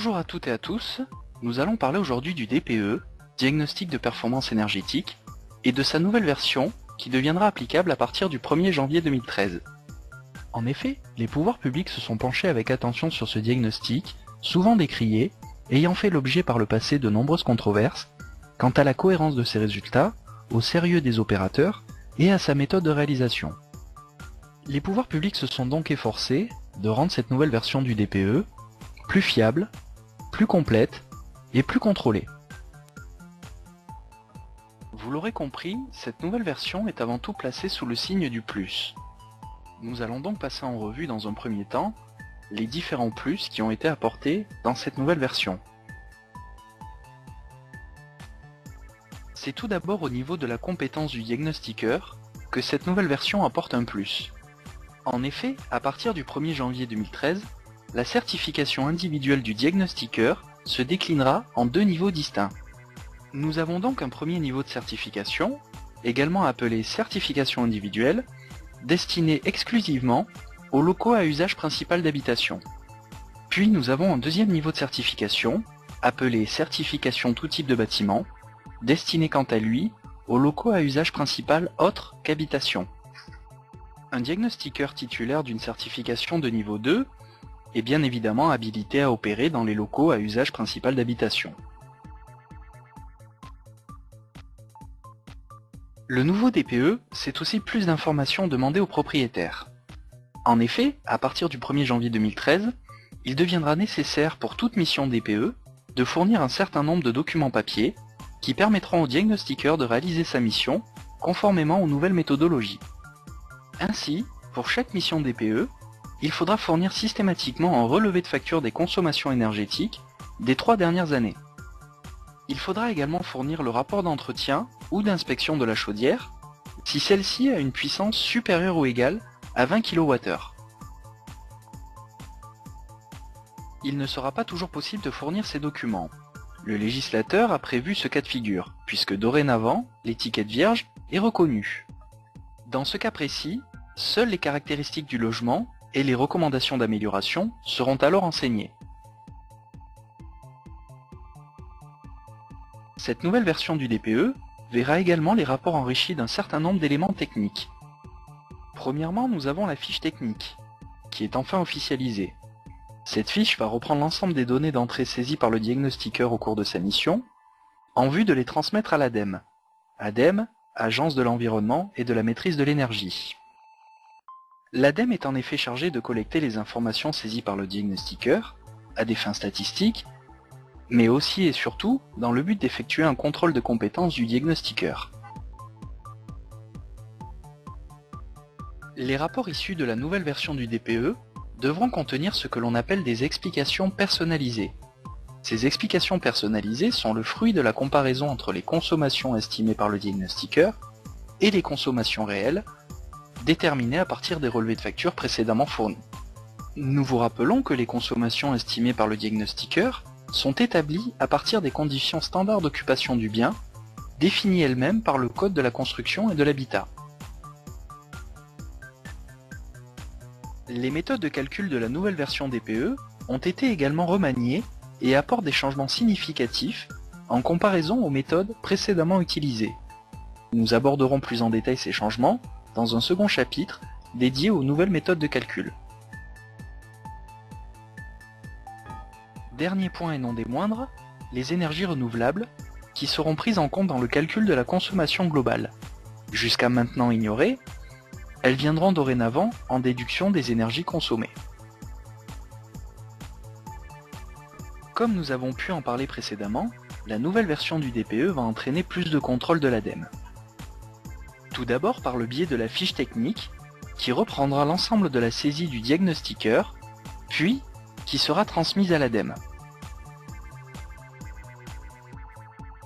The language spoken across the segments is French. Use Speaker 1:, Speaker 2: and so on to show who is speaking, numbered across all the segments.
Speaker 1: Bonjour à toutes et à tous, nous allons parler aujourd'hui du DPE, Diagnostic de performance énergétique, et de sa nouvelle version qui deviendra applicable à partir du 1er janvier 2013. En effet, les pouvoirs publics se sont penchés avec attention sur ce diagnostic, souvent décrié, ayant fait l'objet par le passé de nombreuses controverses, quant à la cohérence de ses résultats, au sérieux des opérateurs et à sa méthode de réalisation. Les pouvoirs publics se sont donc efforcés de rendre cette nouvelle version du DPE plus fiable, plus complète et plus contrôlée. Vous l'aurez compris, cette nouvelle version est avant tout placée sous le signe du plus. Nous allons donc passer en revue dans un premier temps les différents plus qui ont été apportés dans cette nouvelle version. C'est tout d'abord au niveau de la compétence du diagnostiqueur que cette nouvelle version apporte un plus. En effet, à partir du 1er janvier 2013, la certification individuelle du diagnostiqueur se déclinera en deux niveaux distincts. Nous avons donc un premier niveau de certification, également appelé certification individuelle, destiné exclusivement aux locaux à usage principal d'habitation. Puis nous avons un deuxième niveau de certification, appelé certification tout type de bâtiment, destiné quant à lui aux locaux à usage principal autre qu'habitation. Un diagnostiqueur titulaire d'une certification de niveau 2 est bien évidemment habilité à opérer dans les locaux à usage principal d'habitation. Le nouveau DPE, c'est aussi plus d'informations demandées aux propriétaires. En effet, à partir du 1er janvier 2013, il deviendra nécessaire pour toute mission DPE de fournir un certain nombre de documents papier qui permettront au diagnostiqueur de réaliser sa mission conformément aux nouvelles méthodologies. Ainsi, pour chaque mission DPE, il faudra fournir systématiquement un relevé de facture des consommations énergétiques des 3 dernières années. Il faudra également fournir le rapport d'entretien ou d'inspection de la chaudière si celle-ci a une puissance supérieure ou égale à 20 kWh. Il ne sera pas toujours possible de fournir ces documents. Le législateur a prévu ce cas de figure, puisque dorénavant, l'étiquette vierge est reconnue. Dans ce cas précis, seules les caractéristiques du logement et les recommandations d'amélioration seront alors enseignées. Cette nouvelle version du DPE verra également les rapports enrichis d'un certain nombre d'éléments techniques. Premièrement, nous avons la fiche technique, qui est enfin officialisée. Cette fiche va reprendre l'ensemble des données d'entrée saisies par le diagnostiqueur au cours de sa mission, en vue de les transmettre à l'ADEME. ADEME, Agence de l'environnement et de la maîtrise de l'énergie. L'ADEME est en effet chargée de collecter les informations saisies par le diagnostiqueur, à des fins statistiques, mais aussi et surtout dans le but d'effectuer un contrôle de compétence du diagnostiqueur. Les rapports issus de la nouvelle version du DPE devront contenir ce que l'on appelle des explications personnalisées. Ces explications personnalisées sont le fruit de la comparaison entre les consommations estimées par le diagnostiqueur et les consommations réelles, déterminées à partir des relevés de facture précédemment fournis. Nous vous rappelons que les consommations estimées par le diagnostiqueur sont établies à partir des conditions standards d'occupation du bien, définies elles-mêmes par le Code de la construction et de l'habitat. Les méthodes de calcul de la nouvelle version DPE ont été également remaniées et apportent des changements significatifs en comparaison aux méthodes précédemment utilisées. Nous aborderons plus en détail ces changements dans un second chapitre dédié aux nouvelles méthodes de calcul. Dernier point et non des moindres, les énergies renouvelables, qui seront prises en compte dans le calcul de la consommation globale. Jusqu'à maintenant ignorées, elles viendront dorénavant en déduction des énergies consommées. Comme nous avons pu en parler précédemment, la nouvelle version du DPE va entraîner plus de contrôle de l'ADEME. Tout d'abord par le biais de la fiche technique, qui reprendra l'ensemble de la saisie du diagnostiqueur, puis qui sera transmise à l'ADEME.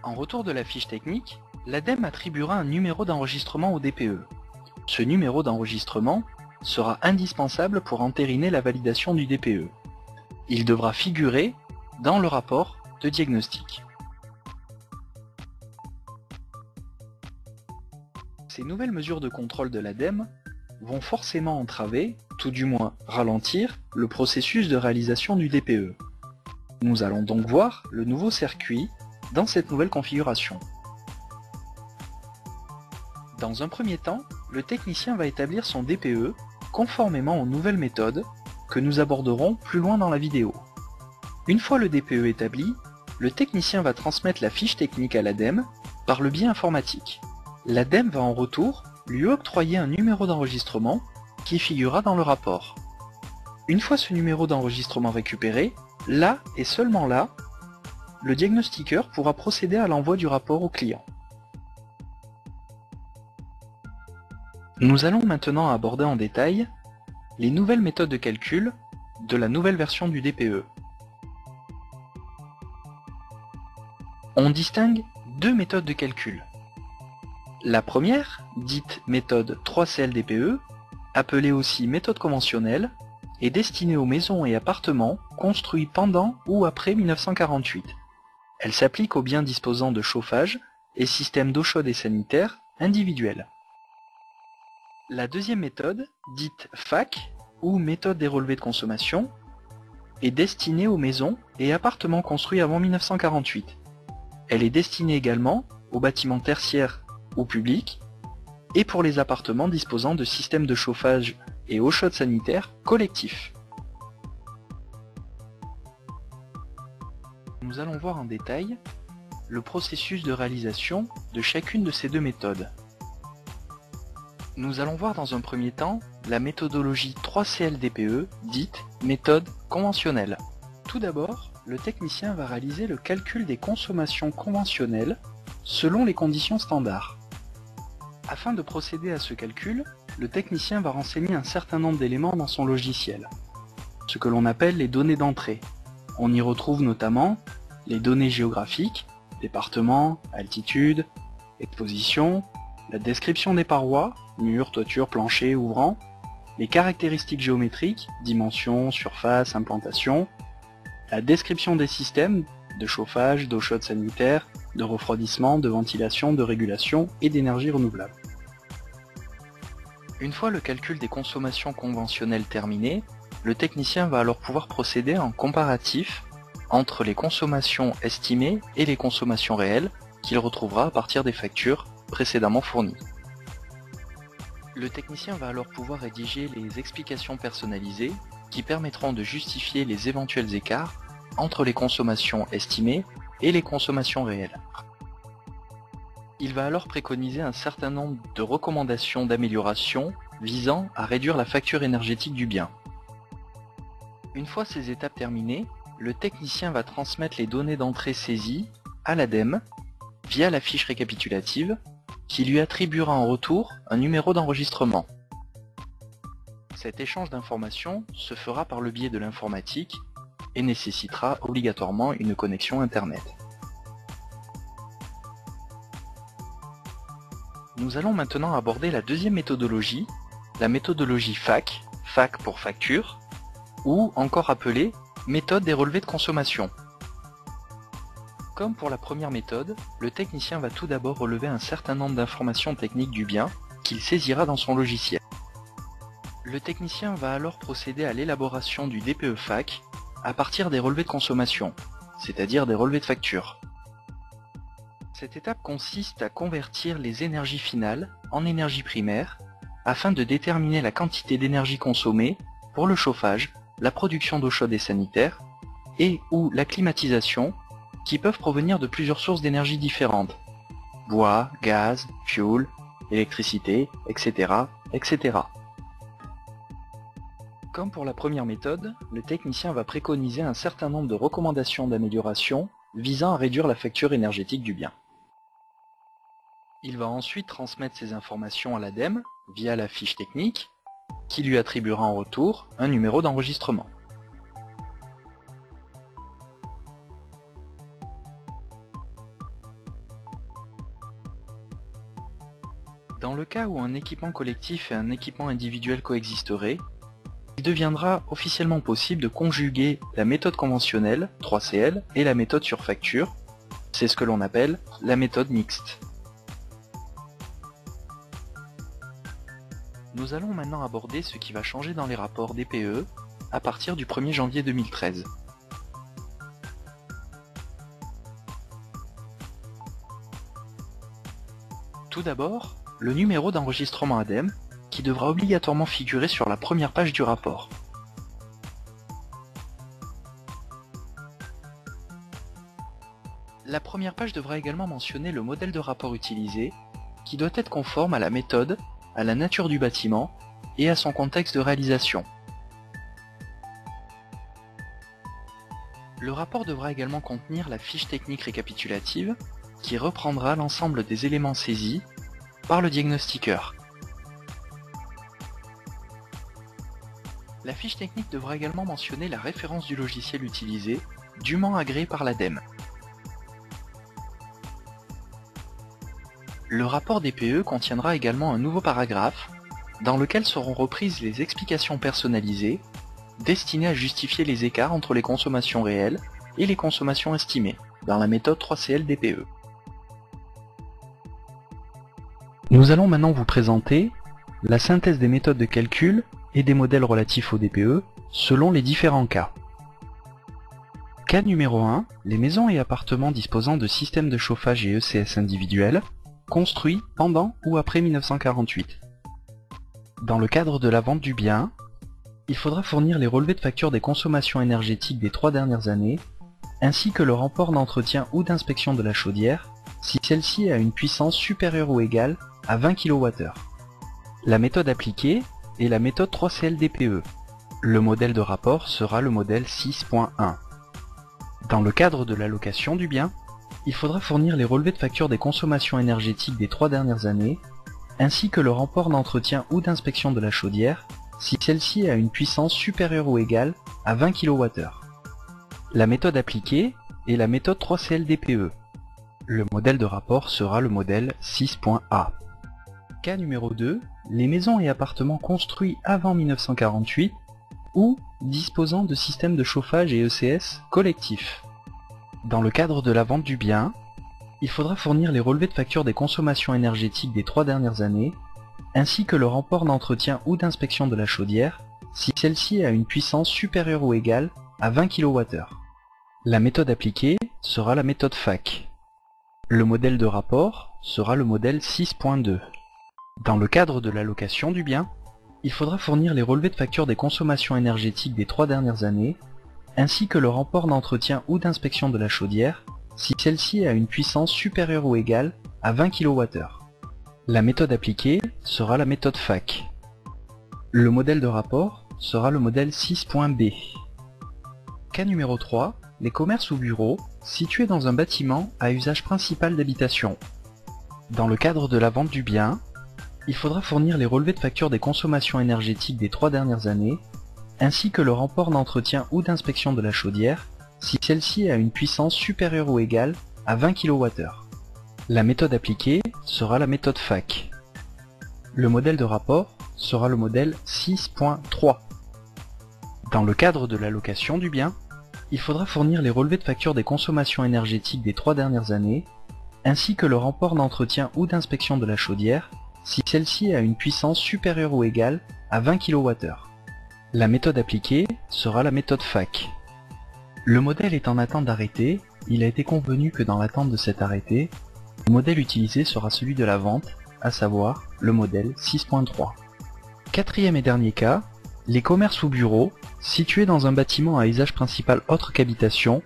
Speaker 1: En retour de la fiche technique, l'ADEME attribuera un numéro d'enregistrement au DPE. Ce numéro d'enregistrement sera indispensable pour entériner la validation du DPE. Il devra figurer dans le rapport de diagnostic. Ces nouvelles mesures de contrôle de l'ADEME vont forcément entraver, tout du moins ralentir, le processus de réalisation du DPE. Nous allons donc voir le nouveau circuit dans cette nouvelle configuration. Dans un premier temps, le technicien va établir son DPE conformément aux nouvelles méthodes que nous aborderons plus loin dans la vidéo. Une fois le DPE établi, le technicien va transmettre la fiche technique à l'ADEME par le biais informatique. L'ADEME va en retour lui octroyer un numéro d'enregistrement qui figurera dans le rapport. Une fois ce numéro d'enregistrement récupéré, là et seulement là, le diagnostiqueur pourra procéder à l'envoi du rapport au client. Nous allons maintenant aborder en détail les nouvelles méthodes de calcul de la nouvelle version du DPE. On distingue deux méthodes de calcul. La première, dite méthode 3CL-DPE, appelée aussi méthode conventionnelle, est destinée aux maisons et appartements construits pendant ou après 1948. Elle s'applique aux biens disposant de chauffage et systèmes d'eau chaude et sanitaire individuels. La deuxième méthode, dite FAC, ou méthode des relevés de consommation, est destinée aux maisons et appartements construits avant 1948. Elle est destinée également aux bâtiments tertiaires ou publics et pour les appartements disposant de systèmes de chauffage et eau chaude sanitaire collectifs. Nous allons voir en détail le processus de réalisation de chacune de ces deux méthodes. Nous allons voir dans un premier temps la méthodologie 3CL-DPE, dite méthode conventionnelle. Tout d'abord, le technicien va réaliser le calcul des consommations conventionnelles selon les conditions standards. Afin de procéder à ce calcul, le technicien va renseigner un certain nombre d'éléments dans son logiciel, ce que l'on appelle les données d'entrée. On y retrouve notamment les données géographiques, département, altitude, exposition, la description des parois, murs, toitures, planchers, ouvrants, les caractéristiques géométriques, dimensions, surface, implantation, la description des systèmes de chauffage, d'eau chaude sanitaire, de refroidissement, de ventilation, de régulation et d'énergie renouvelable. Une fois le calcul des consommations conventionnelles terminé, le technicien va alors pouvoir procéder à un comparatif entre les consommations estimées et les consommations réelles qu'il retrouvera à partir des factures précédemment fournies. Le technicien va alors pouvoir rédiger les explications personnalisées qui permettront de justifier les éventuels écarts entre les consommations estimées et les consommations réelles. Il va alors préconiser un certain nombre de recommandations d'amélioration visant à réduire la facture énergétique du bien. Une fois ces étapes terminées, le technicien va transmettre les données d'entrée saisies à l'ADEME via la fiche récapitulative qui lui attribuera en retour un numéro d'enregistrement. Cet échange d'informations se fera par le biais de l'informatique et nécessitera obligatoirement une connexion Internet. Nous allons maintenant aborder la deuxième méthodologie, la méthodologie FAC, FAC pour facture, ou encore appelée méthode des relevés de consommation. Comme pour la première méthode, le technicien va tout d'abord relever un certain nombre d'informations techniques du bien qu'il saisira dans son logiciel. Le technicien va alors procéder à l'élaboration du DPE FAC à partir des relevés de consommation, c'est-à-dire des relevés de facture. Cette étape consiste à convertir les énergies finales en énergie primaire afin de déterminer la quantité d'énergie consommée pour le chauffage, la production d'eau chaude et sanitaire et ou la climatisation qui peuvent provenir de plusieurs sources d'énergie différentes, bois, gaz, fioul, électricité, etc., etc. Comme pour la première méthode, le technicien va préconiser un certain nombre de recommandations d'amélioration visant à réduire la facture énergétique du bien. Il va ensuite transmettre ces informations à l'ADEME via la fiche technique, qui lui attribuera en retour un numéro d'enregistrement. Dans le cas où un équipement collectif et un équipement individuel coexisteraient, il deviendra officiellement possible de conjuguer la méthode conventionnelle, 3CL, et la méthode sur facture, c'est ce que l'on appelle la méthode mixte. Nous allons maintenant aborder ce qui va changer dans les rapports DPE à partir du 1er janvier 2013. Tout d'abord, le numéro d'enregistrement ADEME, qui devra obligatoirement figurer sur la première page du rapport. La première page devra également mentionner le modèle de rapport utilisé, qui doit être conforme à la méthode, à la nature du bâtiment et à son contexte de réalisation. Le rapport devra également contenir la fiche technique récapitulative, qui reprendra l'ensemble des éléments saisis par le diagnostiqueur. La fiche technique devra également mentionner la référence du logiciel utilisé, dûment agréé par l'ADEME. Le rapport DPE contiendra également un nouveau paragraphe, dans lequel seront reprises les explications personnalisées, destinées à justifier les écarts entre les consommations réelles et les consommations estimées, dans la méthode 3CL DPE. Nous allons maintenant vous présenter la synthèse des méthodes de calcul et des modèles relatifs au DPE selon les différents cas. Cas numéro 1, les maisons et appartements disposant de systèmes de chauffage et ECS individuels, construits pendant ou après 1948. Dans le cadre de la vente du bien, il faudra fournir les relevés de facture des consommations énergétiques des 3 dernières années, ainsi que le rapport d'entretien ou d'inspection de la chaudière, si celle-ci a une puissance supérieure ou égale à 20 kWh. La méthode appliquée est la méthode 3CL DPE. Le modèle de rapport sera le modèle 6.1. Dans le cadre de la location du bien, il faudra fournir les relevés de facture des consommations énergétiques des 3 dernières années, ainsi que le rapport d'entretien ou d'inspection de la chaudière, si celle-ci a une puissance supérieure ou égale à 20 kWh. La méthode appliquée est la méthode 3CL DPE. Le modèle de rapport sera le modèle 6.A. Cas numéro 2, les maisons et appartements construits avant 1948 ou disposant de systèmes de chauffage et ECS collectifs. Dans le cadre de la vente du bien, il faudra fournir les relevés de facture des consommations énergétiques des 3 dernières années, ainsi que le rapport d'entretien ou d'inspection de la chaudière, si celle-ci a une puissance supérieure ou égale à 20 kWh. La méthode appliquée sera la méthode FAC. Le modèle de rapport sera le modèle 6.2. Dans le cadre de la location du bien, il faudra fournir les relevés de facture des consommations énergétiques des 3 dernières années, ainsi que le rapport d'entretien ou d'inspection de la chaudière, si celle-ci a une puissance supérieure ou égale à 20 kWh. La méthode appliquée sera la méthode FAC. Le modèle de rapport sera le modèle 6.B. Cas numéro 3, les commerces ou bureaux situés dans un bâtiment à usage principal d'habitation. Dans le cadre de la vente du bien, il faudra fournir les relevés de facture des consommations énergétiques des 3 dernières années, ainsi que le rapport d'entretien ou d'inspection de la chaudière, si celle-ci a une puissance supérieure ou égale à 20 kWh. La méthode appliquée sera la méthode FAC. Le modèle de rapport sera le modèle 6.3. Dans le cadre de la location du bien, il faudra fournir les relevés de facture des consommations énergétiques des 3 dernières années, ainsi que le rapport d'entretien ou d'inspection de la chaudière, si celle-ci a une puissance supérieure ou égale à 20 kWh. La méthode appliquée sera la méthode FAC. Le modèle est en attente d'arrêté, il a été convenu que dans l'attente de cet arrêté, le modèle utilisé sera celui de la vente, à savoir le modèle 6.3. Quatrième et dernier cas, les commerces ou bureaux situés dans un bâtiment à usage principal autre qu'habitation,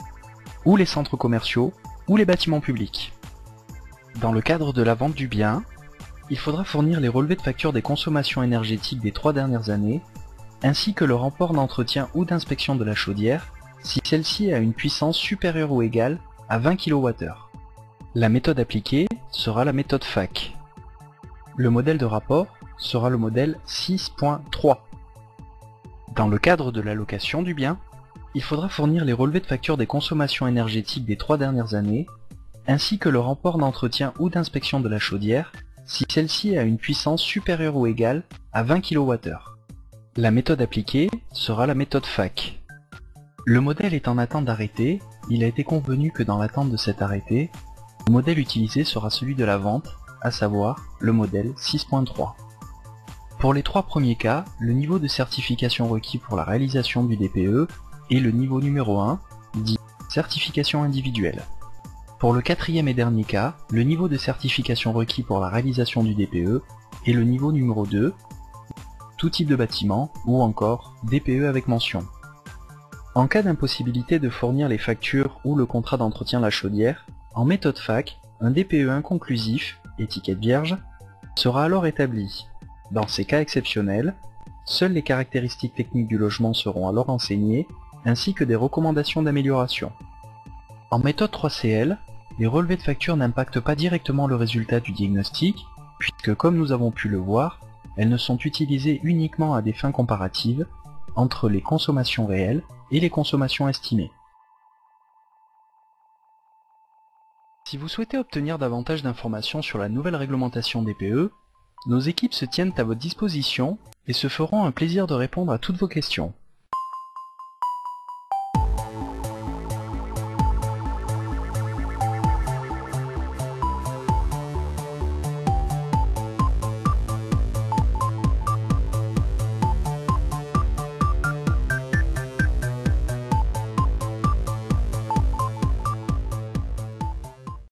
Speaker 1: ou les centres commerciaux, ou les bâtiments publics. Dans le cadre de la vente du bien, il faudra fournir les relevés de facture des consommations énergétiques des 3 dernières années, ainsi que le rapport d'entretien ou d'inspection de la chaudière, si celle-ci a une puissance supérieure ou égale à 20 kWh. La méthode appliquée sera la méthode FAC. Le modèle de rapport sera le modèle 6.3. Dans le cadre de la location du bien, il faudra fournir les relevés de facture des consommations énergétiques des 3 dernières années, ainsi que le rapport d'entretien ou d'inspection de la chaudière, si celle-ci a une puissance supérieure ou égale à 20 kWh. La méthode appliquée sera la méthode FAC. Le modèle est en attente d'arrêté, il a été convenu que dans l'attente de cet arrêté, le modèle utilisé sera celui de la vente, à savoir le modèle 6.3. Pour les 3 premiers cas, le niveau de certification requis pour la réalisation du DPE est le niveau numéro 1, dit certification individuelle. Pour le quatrième et dernier cas, le niveau de certification requis pour la réalisation du DPE est le niveau numéro 2, tout type de bâtiment, ou encore DPE avec mention. En cas d'impossibilité de fournir les factures ou le contrat d'entretien de la chaudière, en méthode FAC, un DPE inconclusif, étiquette vierge, sera alors établi. Dans ces cas exceptionnels, seules les caractéristiques techniques du logement seront alors enseignées, ainsi que des recommandations d'amélioration. En méthode 3CL, les relevés de factures n'impactent pas directement le résultat du diagnostic, puisque comme nous avons pu le voir, elles ne sont utilisées uniquement à des fins comparatives entre les consommations réelles et les consommations estimées. Si vous souhaitez obtenir davantage d'informations sur la nouvelle réglementation DPE, nos équipes se tiennent à votre disposition et se feront un plaisir de répondre à toutes vos questions.